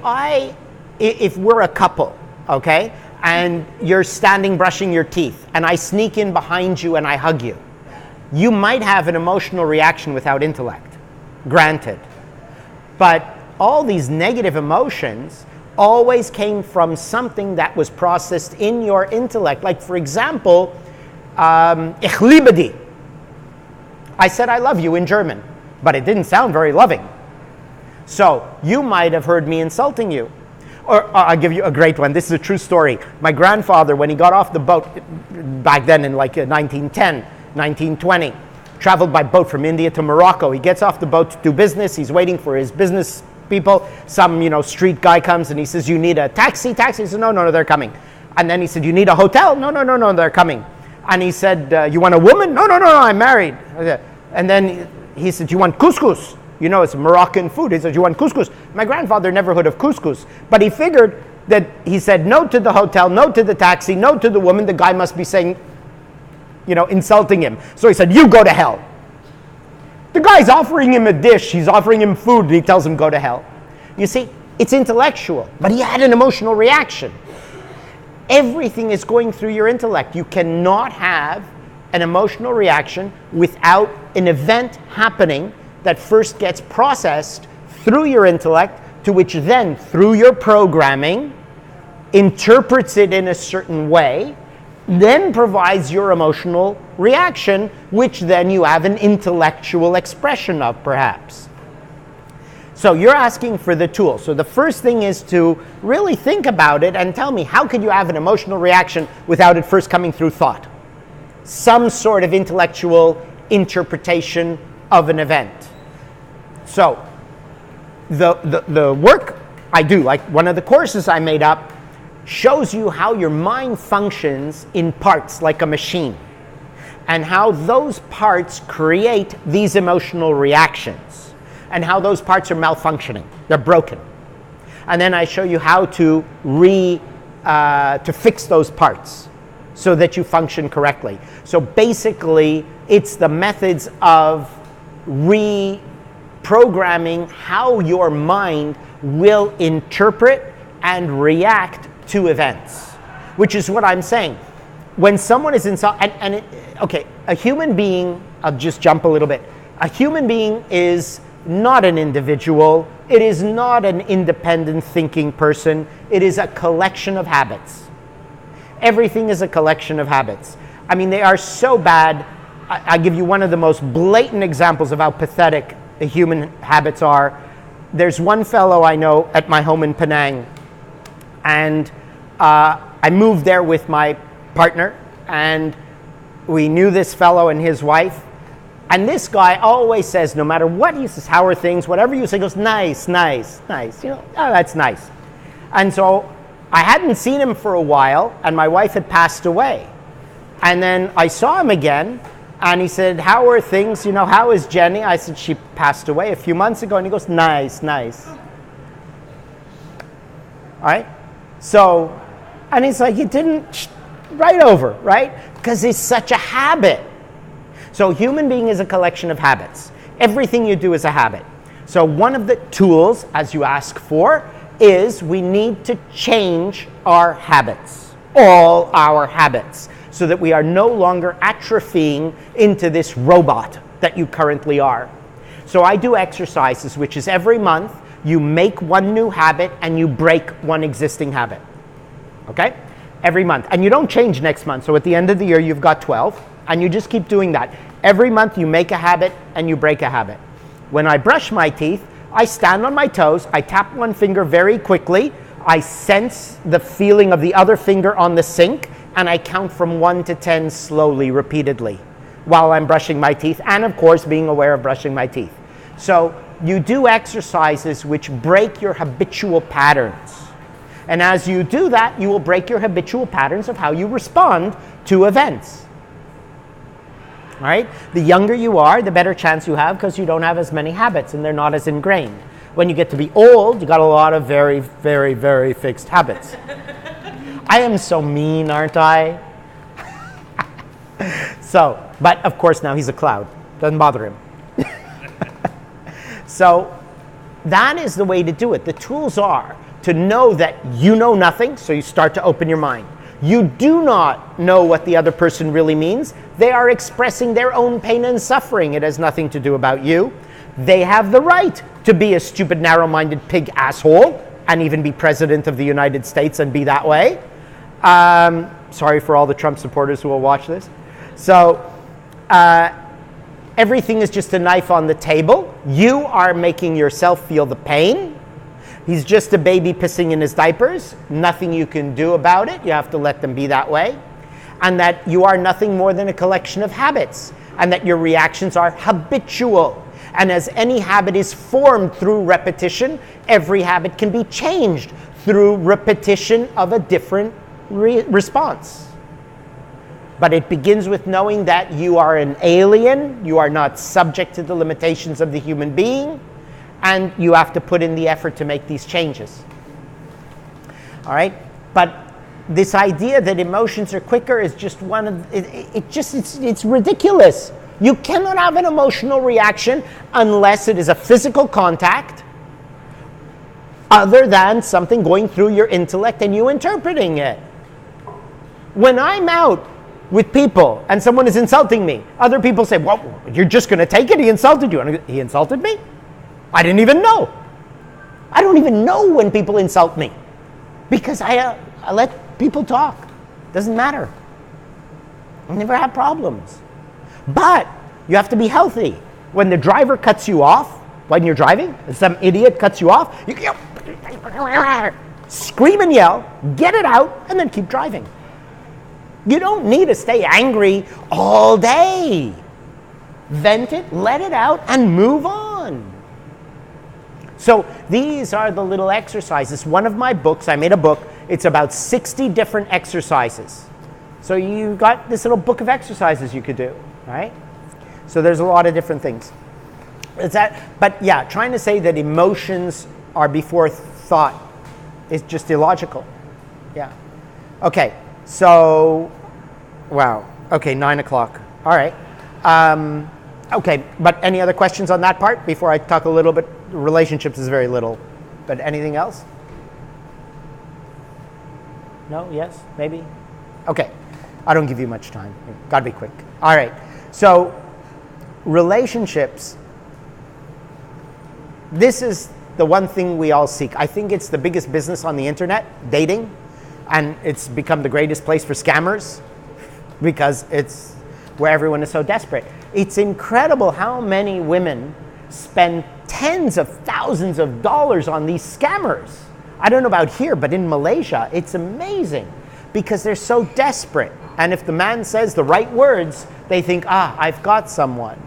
Speaker 1: we're a couple, okay, and you're standing brushing your teeth, and I sneak in behind you and I hug you, you might have an emotional reaction without intellect, granted. But all these negative emotions always came from something that was processed in your intellect. Like, for example, ich liebe dich. I said I love you in German, but it didn't sound very loving. So you might have heard me insulting you. Or I'll give you a great one. This is a true story. My grandfather, when he got off the boat back then in like 1910, 1920, traveled by boat from India to Morocco. He gets off the boat to do business. He's waiting for his business people. Some, street guy comes and he says, you need a taxi? Taxi? He says, no, they're coming. And then he said, you need a hotel? No, they're coming. And he said, you want a woman? No, I'm married. And then he said, you want couscous? It's Moroccan food. He said, you want couscous? My grandfather never heard of couscous. But he figured that he said no to the hotel, no to the taxi, no to the woman. The guy must be saying, insulting him. So he said, you go to hell. The guy's offering him a dish. He's offering him food. And he tells him, go to hell. You see, it's intellectual. But he had an emotional reaction. Everything is going through your intellect. You cannot have an emotional reaction without an event happening that first gets processed through your intellect, to which then, through your programming, interprets it in a certain way, then provides your emotional reaction, which then you have an intellectual expression of, perhaps. So you're asking for the tool. So the first thing is to really think about it and tell me, how could you have an emotional reaction without it first coming through thought? Some sort of intellectual interpretation of an event. So the work I do, like one of the courses I made up, shows you how your mind functions in parts like a machine, and how those parts create these emotional reactions, and how those parts are malfunctioning. They're broken. And then I show you how to fix those parts so that you function correctly. So basically, it's the methods of reprogramming how your mind will interpret and react to events, which is what I'm saying. When someone is inside, a human being, I'll just jump a little bit. A human being is not an individual. It is not an independent thinking person. It is a collection of habits. Everything is a collection of habits. I mean, they are so bad. I give you one of the most blatant examples of how pathetic the human habits are. There's one fellow I know at my home in Penang, and I moved there with my partner, and we knew this fellow and his wife. And this guy always says, no matter what he says, how are things, whatever you say, goes, nice. Oh, that's nice. And so I hadn't seen him for a while, and my wife had passed away. And then I saw him again, and he said, how are things? How is Jenny? I said, she passed away a few months ago. And he goes, nice. All right? So, and he's like, you didn't, right over, right? Because it's such a habit. So human being is a collection of habits. Everything you do is a habit. So one of the tools, as you ask for, is we need to change our habits, all our habits, so that we are no longer atrophying into this robot that you currently are. So I do exercises, which is every month you make one new habit and you break one existing habit. Okay? Every month. And you don't change next month. So at the end of the year, you've got 12. And you just keep doing that. Every month you make a habit and you break a habit. When I brush my teeth, I stand on my toes. I tap one finger very quickly. I sense the feeling of the other finger on the sink. And I count from 1 to 10 slowly, repeatedly, while I'm brushing my teeth. And of course, being aware of brushing my teeth. So you do exercises which break your habitual patterns. And as you do that, you will break your habitual patterns of how you respond to events. All right? The younger you are, the better chance you have, because you don't have as many habits and they're not as ingrained. When you get to be old, you got a lot of very, very, very fixed habits. I am so mean, aren't I? So, but of course now he's a cloud. Doesn't bother him. So that is the way to do it. The tools are to know that you know nothing, so you start to open your mind. You do not know what the other person really means. They are expressing their own pain and suffering. It has nothing to do about you. They have the right to be a stupid, narrow-minded pig asshole and even be president of the United States and be that way. Sorry for all the Trump supporters who will watch this. So everything is just a knife on the table. You are making yourself feel the pain. He's just a baby pissing in his diapers. Nothing you can do about it. You have to let them be that way. And that you are nothing more than a collection of habits. And that your reactions are habitual. And as any habit is formed through repetition, every habit can be changed through repetition of a different response. But it begins with knowing that you are an alien, you are not subject to the limitations of the human being, and you have to put in the effort to make these changes. All right? But this idea that emotions are quicker is just one of, it's ridiculous. You cannot have an emotional reaction unless it is a physical contact other than something going through your intellect and you interpreting it. When I'm out with people and someone is insulting me, other people say, well, you're just going to take it? He insulted you. And he insulted me? I didn't even know. I don't even know when people insult me because I let people talk. Doesn't matter. I never have problems. But you have to be healthy. When the driver cuts you off, when you're driving, and some idiot cuts you off, you scream and yell, get it out, and then keep driving. You don't need to stay angry all day. Vent it, let it out, and move on. So these are the little exercises. One of my books, I made a book, it's about 60 different exercises. So you got this little book of exercises you could do, right? So there's a lot of different things. But yeah, trying to say that emotions are before thought is just illogical. Yeah. Okay. So, wow. Okay, 9 o'clock. All right. Okay, but any other questions on that part before I talk a little bit? Relationships is very little. But anything else? No? Yes? Maybe? Okay. I don't give you much time. Gotta be quick. All right. So, relationships. This is the one thing we all seek. I think it's the biggest business on the internet, dating. And it's become the greatest place for scammers because it's where everyone is so desperate. It's incredible how many women spend tens of thousands of dollars on these scammers. I don't know about here, but in Malaysia, it's amazing because they're so desperate. And if the man says the right words, they think, I've got someone.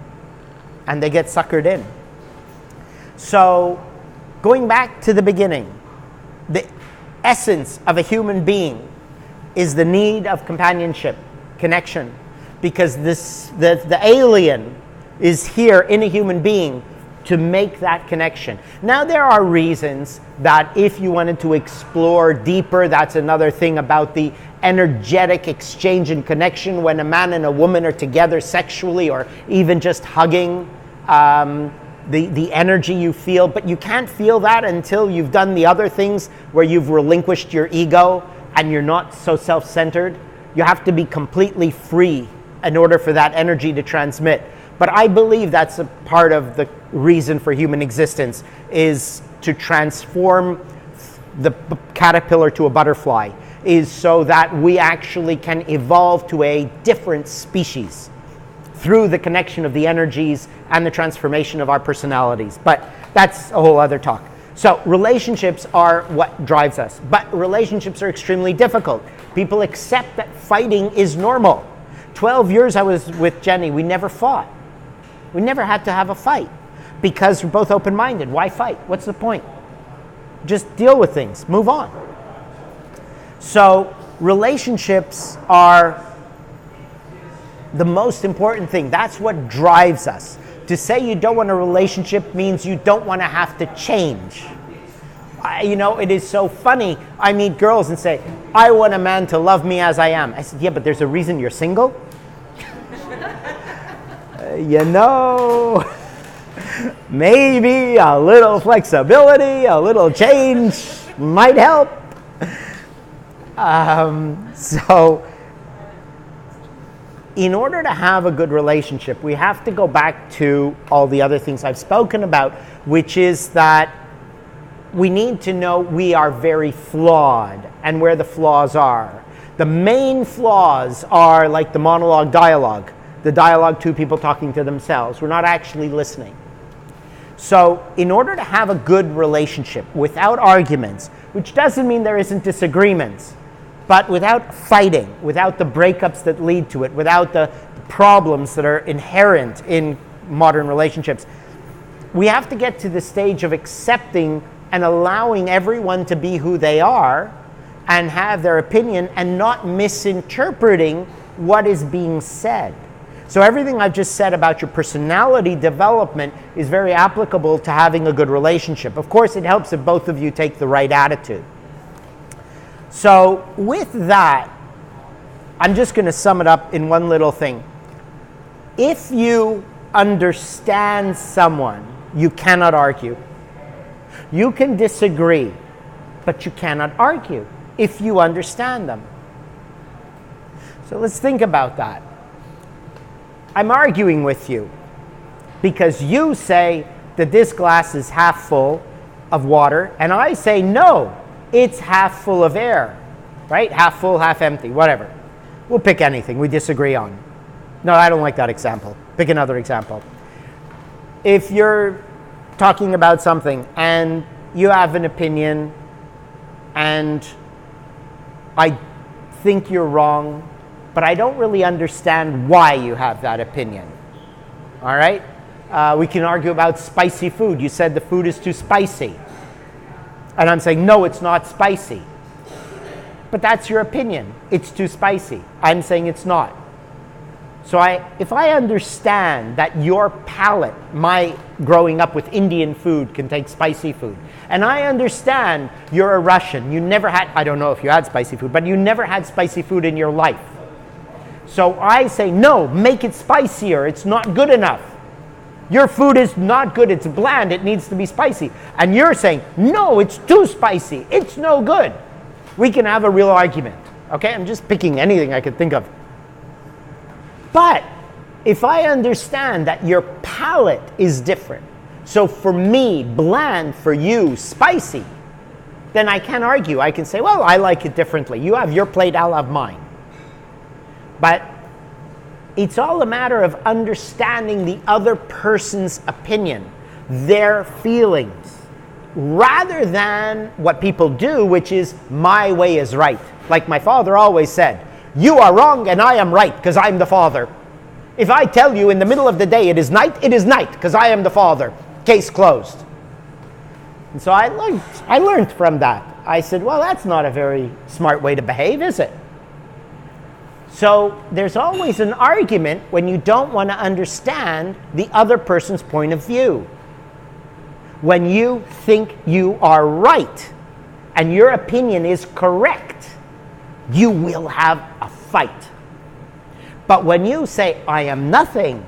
Speaker 1: And they get suckered in. So going back to the beginning, the essence of a human being is the need of companionship, connection, because the alien is here in a human being to make that connection. Now there are reasons that if you wanted to explore deeper, that's another thing about the energetic exchange and connection when a man and a woman are together sexually or even just hugging, the energy you feel, but you can't feel that until you've done the other things where you've relinquished your ego and you're not so self-centered. You have to be completely free in order for that energy to transmit. But I believe that's a part of the reason for human existence is to transform the caterpillar to a butterfly, is so that we actually can evolve to a different species through the connection of the energies and the transformation of our personalities. But that's a whole other talk. So relationships are what drives us. But relationships are extremely difficult. People accept that fighting is normal. 12 years I was with Jenny, we never fought. We never had to have a fight because we're both open-minded. Why fight? What's the point? Just deal with things, move on. So relationships are the most important thing. That's what drives us. To say you don't want a relationship means you don't want to have to change. It is so funny. I meet girls and say, I want a man to love me as I am. I said, yeah, but there's a reason you're single. Maybe a little flexibility, a little change might help. So in order to have a good relationship, we have to go back to all the other things I've spoken about, which is that we need to know we are very flawed and where the flaws are. The main flaws are like the monologue dialogue, the dialogue, two people talking to themselves. We're not actually listening. So in order to have a good relationship without arguments, which doesn't mean there isn't disagreements, but without fighting, without the breakups that lead to it, without the problems that are inherent in modern relationships, we have to get to the stage of accepting and allowing everyone to be who they are and have their opinion and not misinterpreting what is being said. So everything I've just said about your personality development is very applicable to having a good relationship. Of course, it helps if both of you take the right attitude. So with that, I'm just going to sum it up in one little thing. If you understand someone, you cannot argue. You can disagree, but you cannot argue if you understand them. So let's think about that. I'm arguing with you because you say that this glass is half full of water, and I say no, it's half full of air, right? Half full, half empty, whatever. We'll pick anything we disagree on. No, I don't like that example. Pick another example. If you're talking about something and you have an opinion and I think you're wrong, but I don't really understand why you have that opinion. All right? We can argue about spicy food. You said the food is too spicy. And I'm saying, no, it's not spicy. But that's your opinion. It's too spicy. I'm saying it's not. So if I understand that your palate, my growing up with Indian food can take spicy food, and I understand you're a Russian, you never had, I don't know if you had spicy food, but you never had spicy food in your life. So I say, no, make it spicier, it's not good enough. Your food is not good, it's bland, it needs to be spicy. And you're saying, no, it's too spicy, it's no good. We can have a real argument, okay? I'm just picking anything I can think of. But if I understand that your palate is different, so for me, bland, for you, spicy, then I can't argue. I can say, well, I like it differently. You have your plate, I'll have mine. But it's all a matter of understanding the other person's opinion, their feelings, rather than what people do, which is my way is right. Like my father always said, you are wrong and I am right because I'm the father. If I tell you in the middle of the day it is night because I am the father. Case closed. And so I learned from that. I said, well, that's not a very smart way to behave, is it? So there's always an argument when you don't want to understand the other person's point of view. When you think you are right and your opinion is correct, you will have a fight. But when you say, I am nothing,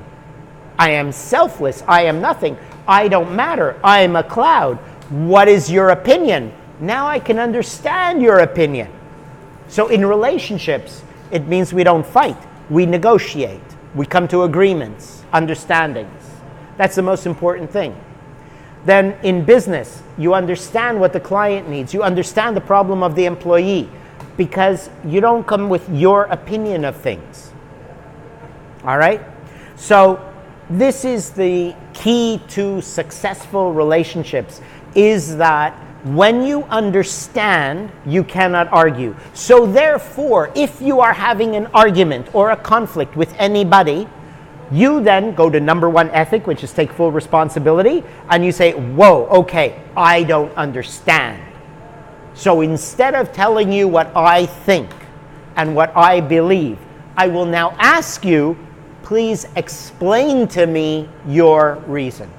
Speaker 1: I am selfless, I am nothing, I don't matter, I am a cloud, what is your opinion? Now I can understand your opinion. So in relationships, it means we don't fight, we negotiate, we come to agreements, understandings. That's the most important thing. Then in business, you understand what the client needs, you understand the problem of the employee, because you don't come with your opinion of things. All right? So this is the key to successful relationships, is that when you understand, you cannot argue. So therefore, if you are having an argument or a conflict with anybody, you then go to number one ethic, which is take full responsibility, and you say, whoa, okay, I don't understand. So instead of telling you what I think and what I believe, I will now ask you, please explain to me your reason.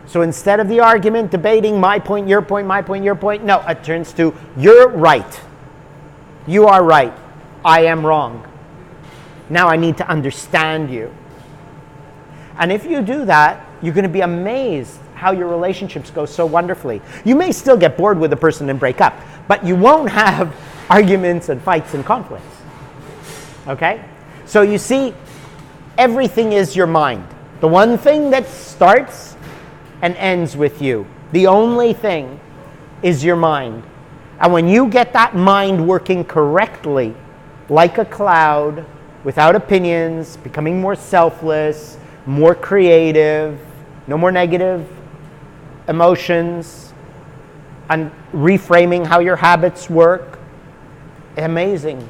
Speaker 1: So instead of the argument, debating my point, your point, my point, your point, no, it turns to you're right. You are right. I am wrong. Now I need to understand you. And if you do that, you're going to be amazed how your relationships go so wonderfully. You may still get bored with a person and break up, but you won't have arguments and fights and conflicts. Okay? So you see, everything is your mind. The one thing that starts and ends with you, the only thing is your mind. And when you get that mind working correctly, like a cloud, without opinions, becoming more selfless, more creative, no more negative emotions, and reframing how your habits work, amazing.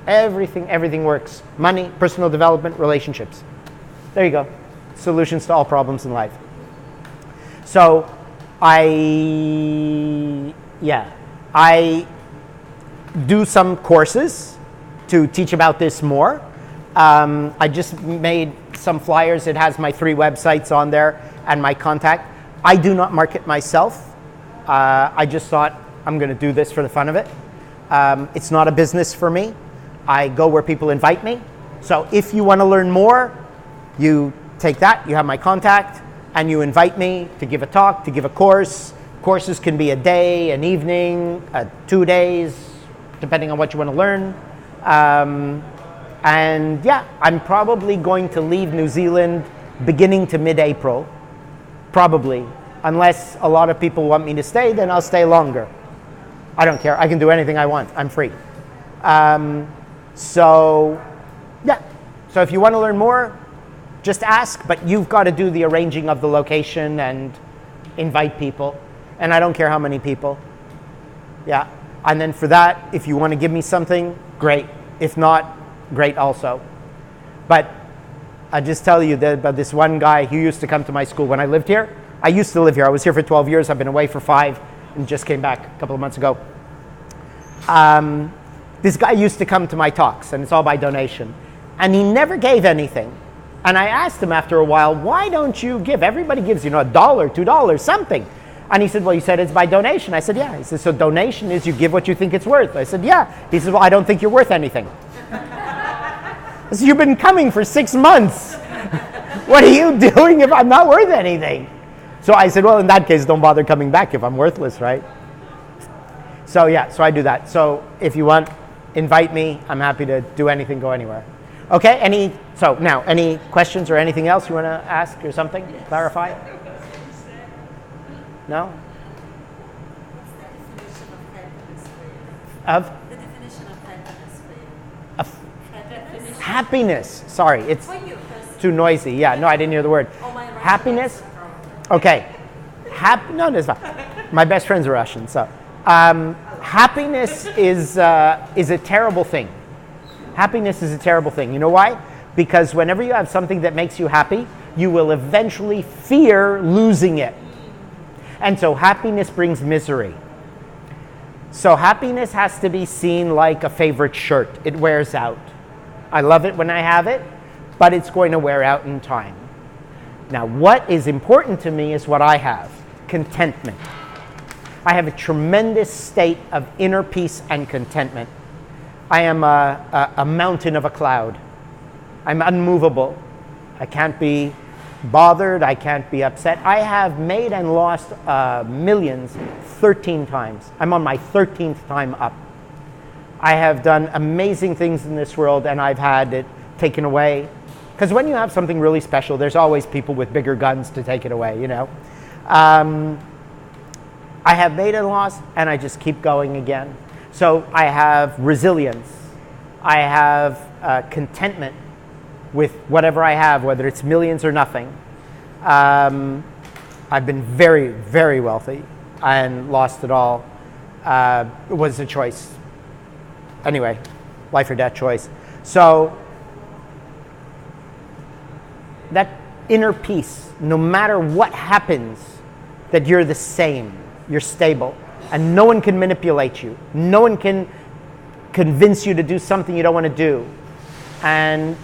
Speaker 1: Everything works. Money, personal development, relationships. There you go. solutions to all problems in life. So I do some courses to teach about this more. I just made some flyers. It has my 3 websites on there and my contact. I do not market myself. I just thought I'm going to do this for the fun of it. It's not a business for me. I go where people invite me. So if you want to learn more, you take that, you have my contact, and you invite me to give a talk, to give a course. Courses can be a day, an evening, 2 days, depending on what you want to learn. And yeah, I'm probably going to leave New Zealand beginning to mid-April, probably. Unless a lot of people want me to stay, then I'll stay longer. I don't care. I can do anything I want. I'm free. So yeah. So if you want to learn more, just ask, but you've got to do the arranging of the location and invite people. And I don't care how many people. Yeah. And then for that, if you want to give me something, great. If not, great also. But I just tell you that about this one guy who used to come to my school when I lived here. I used to live here. I was here for 12 years. I've been away for 5 and just came back a couple of months ago. This guy used to come to my talks, and it's all by donation. And he never gave anything. And I asked him after a while, why don't you give? Everybody gives, $1, $2, something. And he said, well, you said it's by donation. I said, yeah. He said, so donation is you give what you think it's worth. I said, yeah. He said, well, I don't think you're worth anything. I said, you've been coming for 6 months. What are you doing if I'm not worth anything? So I said, well, in that case, don't bother coming back if I'm worthless, right? So yeah, so I do that. So if you want, invite me. I'm happy to do anything, go anywhere. Okay, any questions or anything else you want to ask or something? Clarify? No? Of?
Speaker 4: The definition of happiness for you.
Speaker 1: Of happiness. Sorry, it's
Speaker 4: For you,
Speaker 1: too noisy. Yeah, no, I didn't hear the word.
Speaker 4: oh, my Russian
Speaker 1: Happiness?
Speaker 4: is a problem.
Speaker 1: Okay. No, that's fine. My best friend's are Russian, so. Happiness is a terrible thing. Happiness is a terrible thing. You know why? Because whenever you have something that makes you happy, you will eventually fear losing it. And so happiness brings misery. So happiness has to be seen like a favorite shirt. It wears out. I love it when I have it, but it's going to wear out in time. Now, what is important to me is what I have, contentment. I have a tremendous state of inner peace and contentment. I am a mountain of a cloud. I'm unmovable. I can't be bothered. I can't be upset. I have made and lost millions 13 times. I'm on my 13th time up. I have done amazing things in this world, and I've had it taken away. Because when you have something really special, there's always people with bigger guns to take it away, I have made and lost, and I just keep going again. So I have resilience. I have contentment with whatever I have, whether it's millions or nothing. I've been very, very wealthy and lost it all. It was a choice. Anyway, life or death choice. So that inner peace, no matter what happens, that you're the same. You're stable, and no one can manipulate you. No one can convince you to do something you don't want to do. And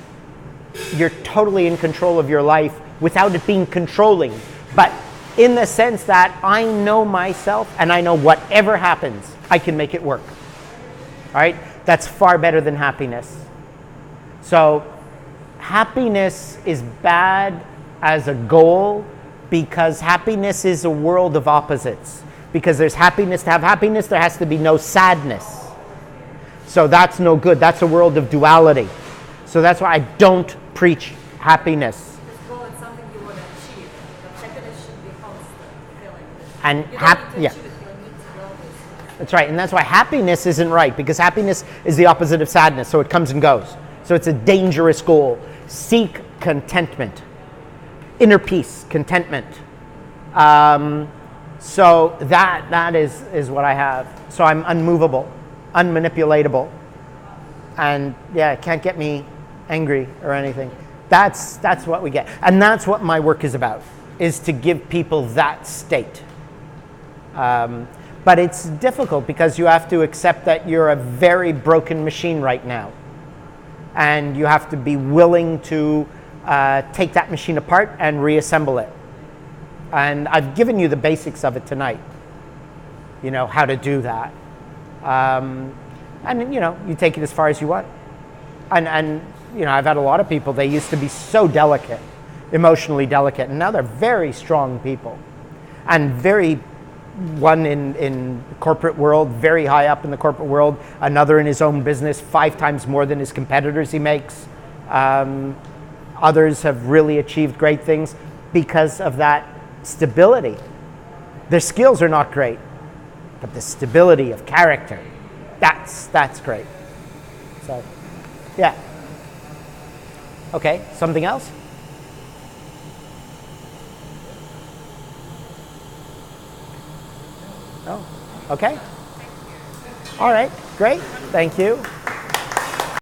Speaker 1: you're totally in control of your life without it being controlling. But in the sense that I know myself, and I know whatever happens, I can make it work. All right? That's far better than happiness. So happiness is bad as a goal because happiness is a world of opposites. Because there's happiness to have happiness, there has to be no sadness. So that's no good. That's a world of duality. So that's why I don't preach happiness.
Speaker 4: This goal is something you want to achieve. But happiness should be constant feeling.
Speaker 1: And
Speaker 4: You don't need to achieve it, you need to go with.
Speaker 1: That's right. And that's why happiness isn't right, because happiness is the opposite of sadness. So it comes and goes. So it's a dangerous goal. Seek contentment. Inner peace, contentment. So that is what I have. So I'm unmovable, unmanipulatable, and yeah, it can't get me angry or anything. That's what we get. And that's what my work is about, is to give people that state. But it's difficult because you have to accept that you're a very broken machine right now. And you have to be willing to take that machine apart and reassemble it. And I've given you the basics of it tonight, you know, how to do that. And, you know, you take it as far as you want. And you know, I've had a lot of people, they used to be so delicate, emotionally delicate, and now they're very strong people. And one in the corporate world, very high up in the corporate world, another in his own business, 5 times more than his competitors he makes. Others have really achieved great things because of that stability. Their skills are not great, but the stability of character, that's great. So, yeah. Okay, something else? Oh, okay. All right, great. Thank you.